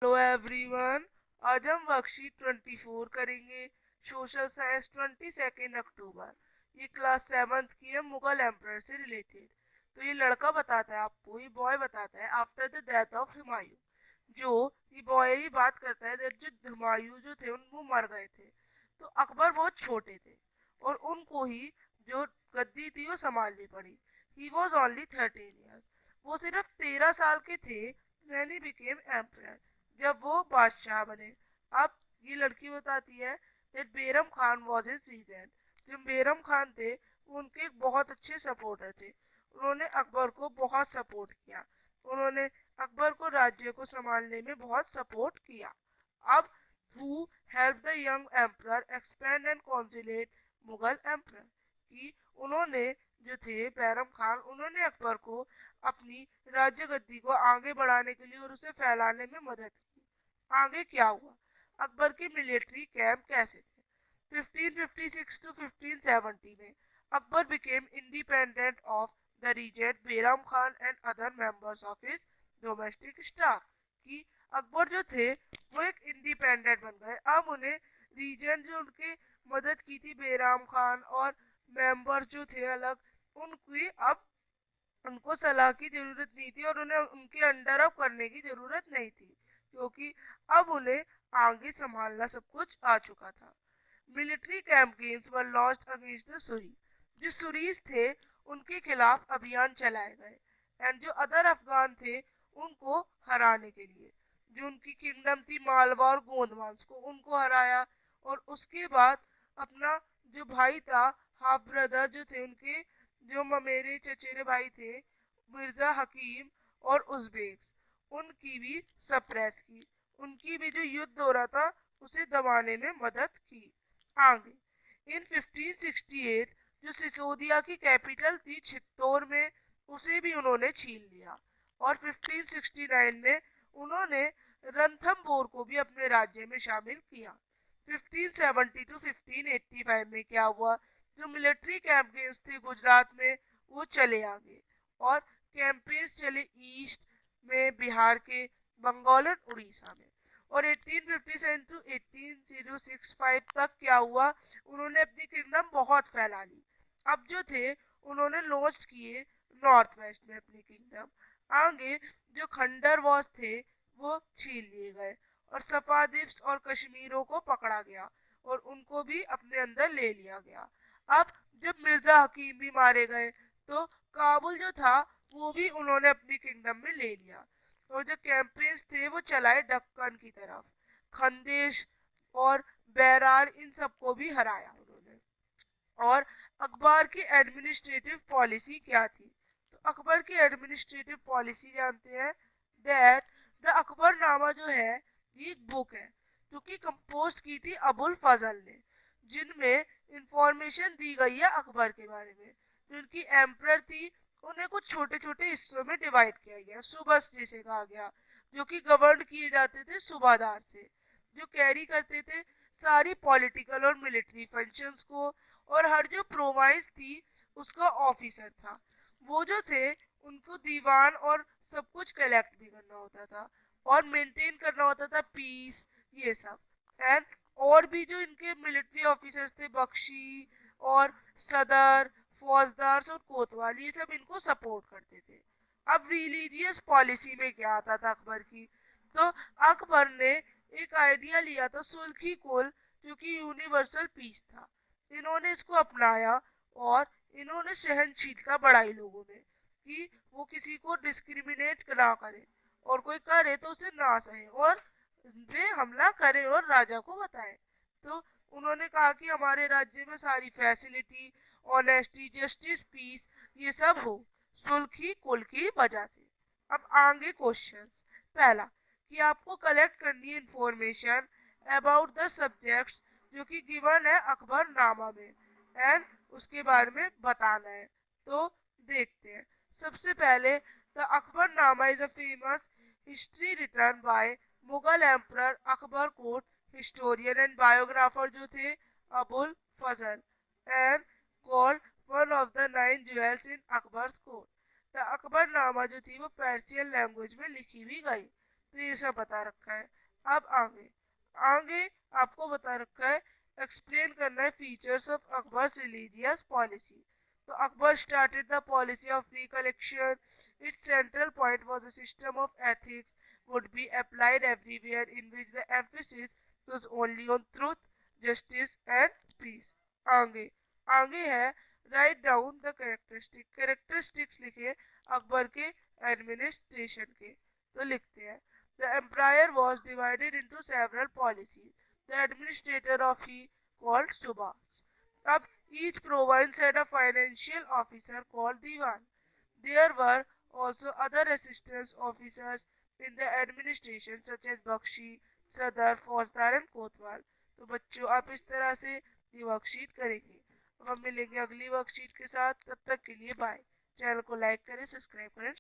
Hello everyone. आज हम worksheet 24 करेंगे। सोशल साइंस 22 अक्टूबर। ये क्लास 7th की है, मुगल एम्परर से रिलेटेड। तो ये लड़का बताता है आपको, ये बॉय बताता है after the death of Humayun. जो ये बॉय ही बात करता है that जो हुमायूं जो थे वो मर गए थे। तो अकबर बहुत छोटे थे और उनको ही जो गद्दी थी वो संभालनी पड़ी। He was only 13 years. वो सिर्फ 13 साल के थे when he became emperor, जब वो बादशाह बने। अब ये लड़की बताती है that Bairam Khan was his regent. जो बेरम खान थे वो उनके एक बहुत अच्छे सपोर्टर थे। उन्होंने अकबर को बहुत सपोर्ट किया। उन्होंने अकबर को राज्य को संभालने में बहुत सपोर्ट किया। अब who helped the young emperor expand and consolidate Mughal emperor, कि उन्होंने जो थे बैरम खान, उन्होंने अकबर को अपनी राज्य गद्दी को आगे बढ़ाने के लिए और उसे फैलाने में मदद की। आगे क्या हुआ? अकबर के मिलिट्री कैंप कैसे थे? 1556 टू 1570 में Akbar became independent of the regent Bairam Khan and other members of his domestic staff. कि अकबर जो थे वो एक इंडिपेंडेंट बन गए। अब उन्हें रीजेंट जो उनके मदद की थी बेराम खान और मेंबर्स जो थे अलग, उनकी अब उनको सलाह की जरूरत नहीं थी और उन्हें उनके अंडर अब करने की जरूरत नहीं थी, क्योंकि अब उन्हें आगे संभालना सब कुछ आ चुका था। Military campaigns were launched against the सुरी। जो सुरीज थे उनके खिलाफ अभियान चलाए गए। एंड जो अदर अफगान थे उनको हराने के लिए, जो उनकी किंगडम थी मालवा और गोंदवांस को, उनको हराया। और उसके बाद अपना जो भाई था, हाफ ब्रदर जो थे उनके, जो ममेरे चचेरे भाई थे, मिर्जा हकीम और उज़्बेक्स, उनकी भी सप्रेस की। उनकी भी जो युद्ध हो रहा था उसे दबाने में मदद की। आगे इन 1568 जो सिसोदिया की कैपिटल थी चित्तौड़ में, उसे भी उन्होंने छीन लिया। और 1569 में उन्होंने रणथंभोर को भी अपने राज्य में शामिल किया। 1570 टू 1585 में क्या हुआ? जो मिलिट्री कैंपेन्स थे गुजरात में वो चले आगे। और कैंपेन्स चले ईस्ट में, बिहार के, बंगाल और उड़ीसा में। और 1857 टू 1865 तक क्या हुआ? उन्होंने अपनी किंगडम बहुत फैला ली। अब जो थे उन्होंने लॉन्च किए नॉर्थ वेस्ट में अपनी किंगडम। आगे जो खंडर वॉज थे वो छीन लिए गए और सफादिप्स और कश्मीरों को पकड़ा गया और उनको भी अपने अंदर ले लिया गया। अब जब मिर्जा हकीम भी मारे गए तो काबुल जो था वो भी उन्होंने अपनी किंगडम में ले लिया। और जो कैंपेन्स थे वो चलाए दक्कन की तरफ, खंदेश और बैरार, इन सबको भी हराया उन्होंने। और अकबर की एडमिनिस्ट्रेटिव पॉलिसी क्या थी? तो अकबर की एडमिनिस्ट्रेटिव पॉलिसी जानते हैं दैट द अकबरनामा जो है ये एक बुक है जो कि कंपोज की थी अबुल फजल ने, जिनमें इंफॉर्मेशन दी गई है अकबर के बारे में। जो उनकी एम्प्रर थी उन्हें कुछ छोटे छोटे हिस्सों में डिवाइड किया गया, सूबस जिसे कहा गया, जो कि गवर्न किए जाते थे सूबादार से, जो कैरी करते थे सारी पॉलिटिकल और मिलिट्री फंक्शंस को। और हर जो प्रोवाइंस थी उसका ऑफिसर था। वो जो थे उनको दीवान और सब कुछ कलेक्ट भी करना होता था और मेंटेन करना होता था पीस, ये सब। एंड और भी जो इनके मिलिट्री ऑफिसर्स थे, बख्शी और सदर, फौजदार और कोतवाल, ये सब इनको सपोर्ट करते थे। अब रिलीजियस पॉलिसी में क्या आता था अकबर की? तो अकबर ने एक आइडिया लिया था सुल्खी कुल, जो कि यूनिवर्सल पीस था। इन्होंने इसको अपनाया और इन्होंने सहनशीलता बढ़ाई लोगों में, कि वो किसी को डिस्क्रिमिनेट ना करे और कोई करे तो उसे ना सहे और वे हमला करें और राजा को बताएं। तो उन्होंने कहा कि हमारे राज्य में सारी फैसिलिटी, ऑनेस्टी, जस्टिस, पीस, ये सब हो सुल्खी कुल की वजह से। अब आगे क्वेश्चंस। पहला, कि आपको कलेक्ट करनी है इंफॉर्मेशन अबाउट द सब्जेक्ट्स जो कि गिवन है अकबरनामा में, एंड उसके बारे में बताना है। तो देखते हैं। सबसे पहले, the Akbarnama is a famous history written by Mughal emperor Akbar court historian and biographer जो थे Abul Fazal, and called one of the 9 jewels in Akbar's court. The Akbarnama जो थी वो पर्शियन लैंग्वेज में लिखी हुई गई। तो ये सब बता रखा है। अब आगे आगे आपको बता रखा है, एक्सप्लेन करना है features of Akbar religious policy. तो Akbar started the policy of free collection. Its central point was a system of ethics would be applied everywhere in which the emphasis was only on truth, justice and peace. आगे आगे है, write down the characteristics लिखे अकबर के administration के। तो लिखते हैं, the empire was divided into several policies, the administrator of he called subas. अब each province had a financial officer called diwan. There were also other assistance officers in the administration such as bakhshi, sadar, faujdar and कोतवाल। तो बच्चों आप इस तरह से ये worksheet करेंगे। अब हम मिलेंगे अगली वर्कशीट के साथ, तब तक के लिए बाय। चैनल को लाइक करें, सब्सक्राइब करें।